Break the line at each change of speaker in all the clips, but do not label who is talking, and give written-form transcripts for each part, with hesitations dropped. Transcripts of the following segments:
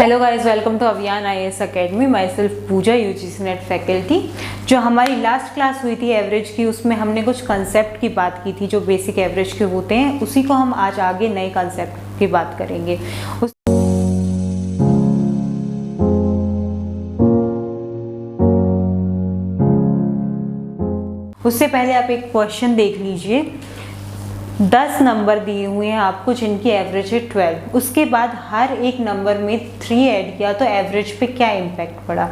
Hello guys, welcome to Abhiyan IAS academy. Myself Pooja, UGC NET faculty. जो हमारी last class हुई थी average की, उसमें हमने कुछ कंसेप्ट की बात की थी जो बेसिक एवरेज के होते हैं। उसी को हम आज आगे नए कंसेप्ट की बात करेंगे। उससे पहले आप एक क्वेश्चन देख लीजिए। 10 नंबर दिए हुए हैं आपको जिनकी एवरेज है 12। उसके बाद हर एक नंबर में 3 ऐड किया तो एवरेज पे क्या इम्पैक्ट पड़ा।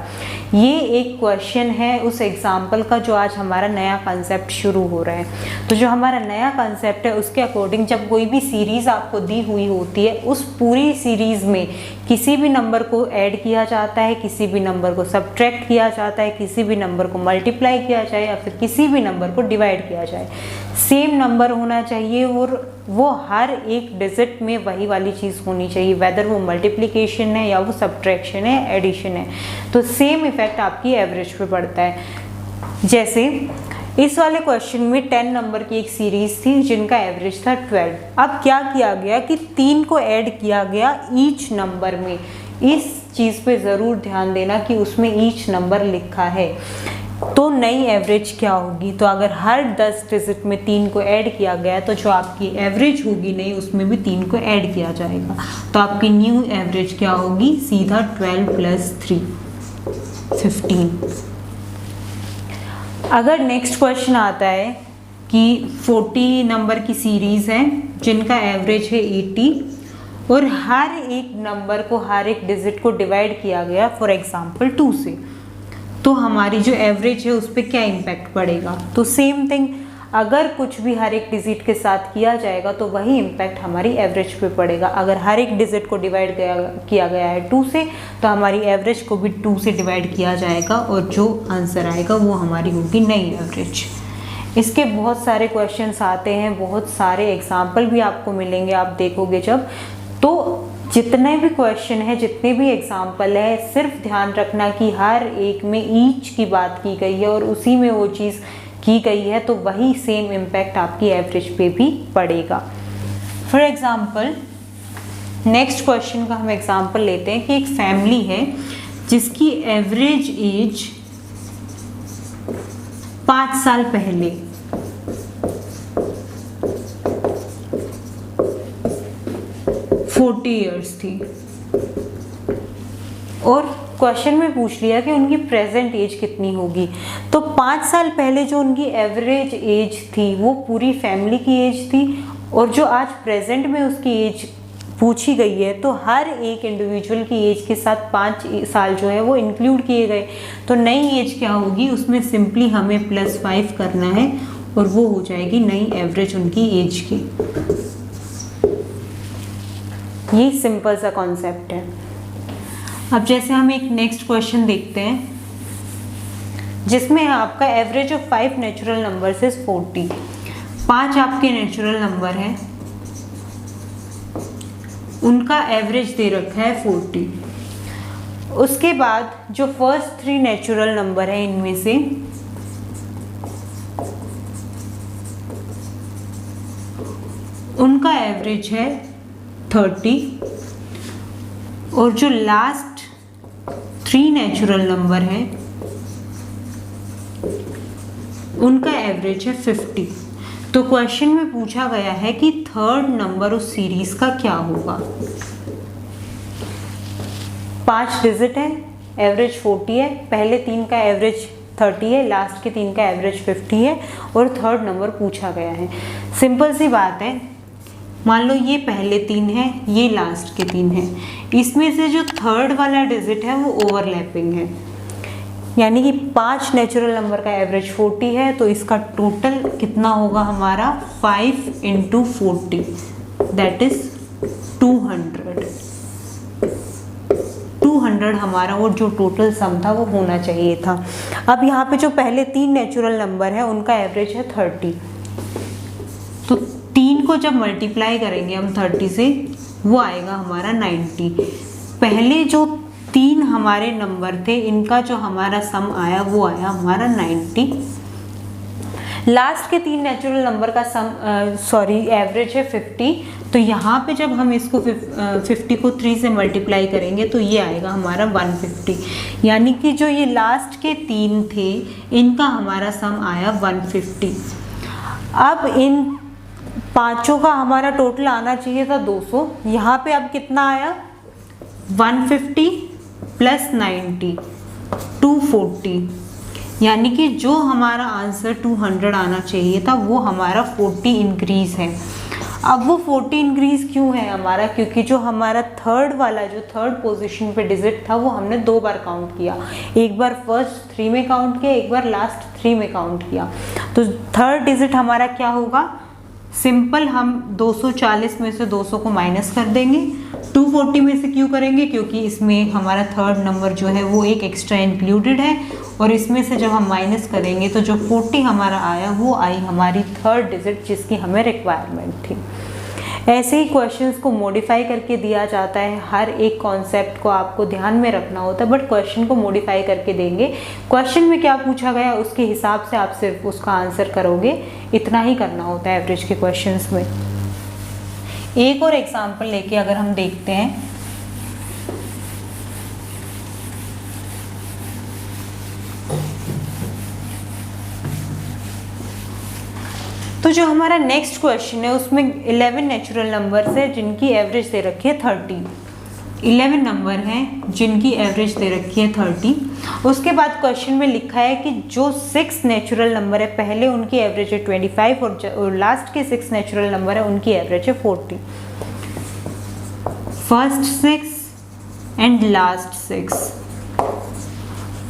ये एक क्वेश्चन है उस एग्जाम्पल का जो आज हमारा नया कंसेप्ट शुरू हो रहा है। तो जो हमारा नया कंसेप्ट है उसके अकॉर्डिंग जब कोई भी सीरीज़ आपको दी हुई होती है, उस पूरी सीरीज़ में किसी भी नंबर को ऐड किया जाता है, किसी भी नंबर को सब्ट्रैक्ट किया जाता है, किसी भी नंबर को मल्टीप्लाई किया जाए या फिर किसी भी नंबर को डिवाइड किया जाए, सेम नंबर होना चाहिए और वो हर एक डिजिट में वही वाली चीज़ होनी चाहिए, वेदर वो मल्टीप्लिकेशन है या वो सब्ट्रैक्शन है, एडिशन है। तो सेम इफेक्ट आपकी एवरेज पे पड़ता है। जैसे इस वाले क्वेश्चन में 10 नंबर की एक सीरीज थी जिनका एवरेज था 12। अब क्या किया गया कि 3 को ऐड किया गया ईच नंबर में। इस चीज़ पे ज़रूर ध्यान देना कि उसमें ईच नंबर लिखा है। तो नई एवरेज क्या होगी, तो अगर हर 10 डिजिट में 3 को ऐड किया गया तो जो आपकी एवरेज होगी नई, उसमें भी 3 को ऐड किया जाएगा। तो आपकी न्यू एवरेज क्या होगी, सीधा 12 + 3 15। अगर नेक्स्ट क्वेश्चन आता है कि 40 नंबर की सीरीज़ है जिनका एवरेज है 80 और हर एक नंबर को, हर एक डिजिट को डिवाइड किया गया फॉर एग्जांपल 2 से, तो हमारी जो एवरेज है उस पर क्या इम्पैक्ट पड़ेगा। तो सेम थिंग, अगर कुछ भी हर एक डिजिट के साथ किया जाएगा तो वही इम्पैक्ट हमारी एवरेज पे पड़ेगा। अगर हर एक डिजिट को डिवाइड किया गया है 2 से, तो हमारी एवरेज को भी 2 से डिवाइड किया जाएगा और जो आंसर आएगा वो हमारी होगी नई एवरेज। इसके बहुत सारे क्वेश्चंस आते हैं, बहुत सारे एग्जाम्पल भी आपको मिलेंगे, आप देखोगे जब। तो जितने भी क्वेश्चन है, जितने भी एग्जाम्पल है, सिर्फ ध्यान रखना कि हर एक में ईच की बात की गई है और उसी में वो चीज़ की गई है, तो वही सेम इम्पैक्ट आपकी एवरेज पे भी पड़ेगा। फॉर एग्जाम्पल नेक्स्ट क्वेश्चन का हम एग्जाम्पल लेते हैं कि एक फैमिली है जिसकी एवरेज एज 5 साल पहले 40 ईयर्स थी और क्वेश्चन में पूछ लिया कि उनकी प्रेजेंट एज कितनी होगी। तो 5 साल पहले जो उनकी एवरेज एज थी वो पूरी फैमिली की एज थी और जो आज प्रेजेंट में उसकी एज पूछी गई है, तो हर एक इंडिविजुअल की एज के साथ 5 साल जो है वो इंक्लूड किए गए। तो नई एज क्या होगी, उसमें सिंपली हमें +5 करना है और वो हो जाएगी नई एवरेज उनकी एज की। ये सिंपल सा कॉन्सेप्ट है। अब जैसे हम एक नेक्स्ट क्वेश्चन देखते हैं जिसमें आपका average of 5 natural numbers is 40। 5 आपके नेचुरल नंबर हैं, उनका एवरेज दे रखा है 40। उसके बाद जो फर्स्ट 3 नेचुरल नंबर है इनमें से उनका एवरेज है 30 और जो लास्ट 3 नेचुरल नंबर हैं उनका एवरेज है 50। तो क्वेश्चन में पूछा गया है कि थर्ड नंबर उस सीरीज का क्या होगा। 5 डिजिट है, एवरेज 40 है, पहले 3 का एवरेज 30 है, लास्ट के 3 का एवरेज 50 है और थर्ड नंबर पूछा गया है। सिंपल सी बात है, मान लो ये पहले 3 है, ये लास्ट के 3 है, इसमें से जो थर्ड वाला डिजिट है वो ओवरलैपिंग है, यानी कि 5 नेचुरल नंबर का एवरेज 40 है, तो इसका टोटल कितना होगा हमारा 5 × 40 दैट इज 200। 200 हमारा वो जो टोटल सम था वो होना चाहिए था। अब यहाँ पे जो पहले 3 नेचुरल नंबर है उनका एवरेज है 30, तो 3 को जब मल्टीप्लाई करेंगे हम 30 से, वो आएगा हमारा 90। पहले जो 3 हमारे नंबर थे इनका जो हमारा सम आया वो आया हमारा 90। लास्ट के 3 नेचुरल नंबर का एवरेज है 50, तो यहाँ पे जब हम इसको 50 को 3 से मल्टीप्लाई करेंगे तो ये आएगा हमारा 150, यानी कि जो ये लास्ट के 3 थे इनका हमारा सम आया 150। अब इन पांचों का हमारा टोटल आना चाहिए था 200, यहाँ पे अब कितना आया 150 प्लस 90 240, यानी कि जो हमारा आंसर 200 आना चाहिए था वो हमारा 40 इंक्रीज है। अब वो 40 इंक्रीज क्यों है हमारा, क्योंकि जो हमारा थर्ड वाला जो थर्ड पोजीशन पे डिजिट था वो हमने 2 बार काउंट किया, एक बार फर्स्ट 3 में काउंट किया, एक बार लास्ट 3 में काउंट किया। तो थर्ड डिजिट हमारा क्या होगा, सिंपल हम 240 में से 200 को माइनस कर देंगे। 240 में से क्यों करेंगे, क्योंकि इसमें हमारा थर्ड नंबर जो है वो एक एक्स्ट्रा इंक्लूडेड है, और इसमें से जब हम माइनस करेंगे तो जो 40 हमारा आया वो आई हमारी थर्ड डिजिट जिसकी हमें रिक्वायरमेंट थी। ऐसे ही क्वेश्चंस को मॉडिफाई करके दिया जाता है, हर एक कॉन्सेप्ट को आपको ध्यान में रखना होता है, बट क्वेश्चन को मॉडिफाई करके देंगे। क्वेश्चन में क्या पूछा गया उसके हिसाब से आप सिर्फ उसका आंसर करोगे, इतना ही करना होता है एवरेज के क्वेश्चंस में। एक और एग्जाम्पल लेके अगर हम देखते हैं, तो जो हमारा नेक्स्ट क्वेश्चन है उसमें 11 नेचुरल नंबर्स है जिनकी एवरेज दे रखी है 30। 11 नंबर हैं जिनकी एवरेज दे रखी है 30। उसके बाद क्वेश्चन में लिखा है कि जो 6 नेचुरल नंबर है पहले उनकी एवरेज है 25 और लास्ट के 6 नेचुरल नंबर है उनकी एवरेज है 40। फर्स्ट 6 एंड लास्ट 6,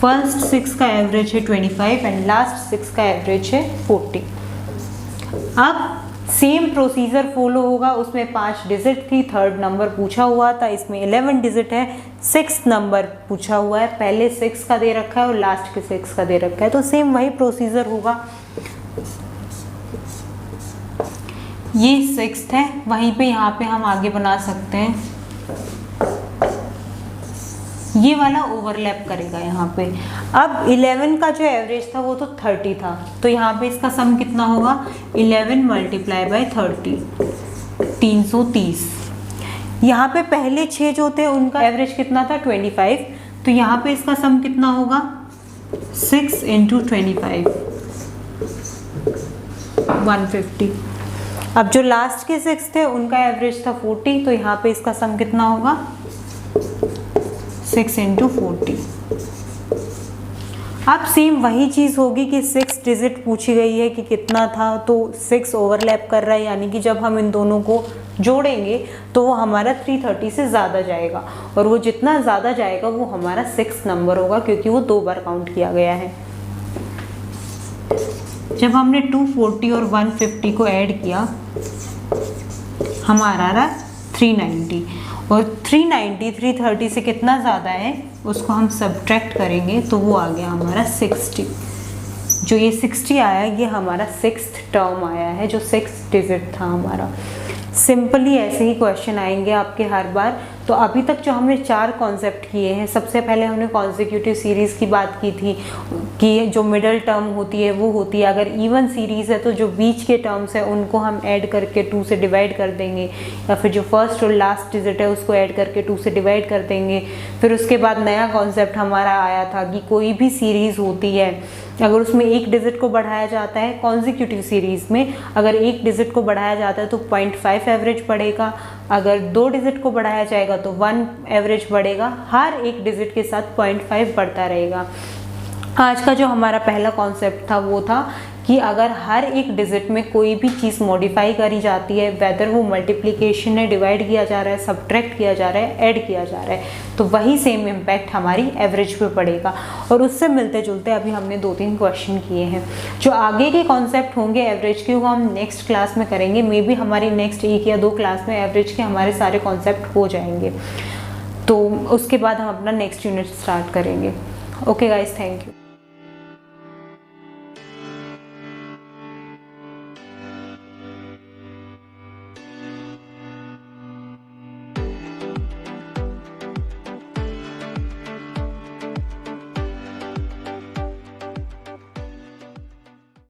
फर्स्ट 6 का एवरेज है 25 एंड लास्ट 6 का एवरेज है 40। अब सेम प्रोसीजर फॉलो होगा, उसमें 5 डिजिट थी, थर्ड नंबर पूछा हुआ था, इसमें 11 डिजिट है, 6 नंबर पूछा हुआ है, पहले 6 का दे रखा है और लास्ट के 6 का दे रखा है, तो सेम वही प्रोसीजर होगा। ये 6th है, वहीं पे यहाँ पे हम आगे बना सकते हैं, ये वाला ओवरलैप करेगा यहाँ पे। अब 11 का जो एवरेज था वो तो 30 था, तो यहाँ पे इसका सम कितना होगा 11 मल्टीप्लाई बाई 30, 330। यहाँ पे पहले 6 जो थे उनका एवरेज कितना था 25, तो यहाँ पे इसका सम कितना होगा 6 इंटू 25, 150। अब जो लास्ट के 6 थे उनका एवरेज था 40, तो यहाँ पे इसका सम कितना होगा 6 इंटू 40। अब सेम वही चीज़ होगी कि 6 डिजिट पूछी गई है कि कितना था, तो 6 ओवरलैप कर रहा है, यानी कि जब हम इन दोनों को जोड़ेंगे तो वो हमारा 330 से ज़्यादा जाएगा, और वो जितना ज़्यादा जाएगा वो हमारा 6 नंबर होगा, क्योंकि वो 2 बार काउंट किया गया है। जब हमने 240 और 150 को ऐड किया हमारा रहा 390, और 390 330 से कितना ज़्यादा है उसको हम सब्ट्रैक्ट करेंगे तो वो आ गया हमारा 60। जो ये 60 आया ये हमारा 6th टर्म आया है, जो 6 डिजिट था हमारा। सिंपली ऐसे ही क्वेश्चन आएंगे आपके हर बार। तो अभी तक जो हमने 4 कॉन्सेप्ट किए हैं, सबसे पहले हमने कॉन्जिक्यूटिव सीरीज़ की बात की थी कि जो मिडल टर्म होती है वो होती है, अगर इवन सीरीज़ है तो जो बीच के टर्म्स है उनको हम ऐड करके 2 से डिवाइड कर देंगे, या फिर जो फर्स्ट और लास्ट डिजिट है उसको ऐड करके 2 से डिवाइड कर देंगे। फिर उसके बाद नया कॉन्सेप्ट हमारा आया था कि कोई भी सीरीज़ होती है अगर उसमें एक डिजिट को बढ़ाया जाता है, कॉन्जिक्यूटिव सीरीज़ में अगर एक डिजिट को बढ़ाया जाता है तो 0.5 एवरेज बढ़ेगा, अगर 2 डिजिट को बढ़ाया जाएगा तो 1 एवरेज बढ़ेगा, हर एक डिजिट के साथ 0.5 बढ़ता रहेगा। आज का जो हमारा पहला कॉन्सेप्ट था वो था कि अगर हर एक डिजिट में कोई भी चीज़ मॉडिफाई करी जाती है, वेदर वो मल्टीप्लिकेशन है, डिवाइड किया जा रहा है, सब्ट्रैक्ट किया जा रहा है, ऐड किया जा रहा है, तो वही सेम इम्पैक्ट हमारी एवरेज पे पड़ेगा। और उससे मिलते जुलते अभी हमने 2-3 क्वेश्चन किए हैं। जो आगे के कॉन्सेप्ट होंगे एवरेज के वो हम नेक्स्ट क्लास में करेंगे, मे बी हमारी नेक्स्ट 1 या 2 क्लास में एवरेज के हमारे सारे कॉन्सेप्ट हो जाएंगे, तो उसके बाद हम अपना नेक्स्ट यूनिट स्टार्ट करेंगे। Okay guys, thank you.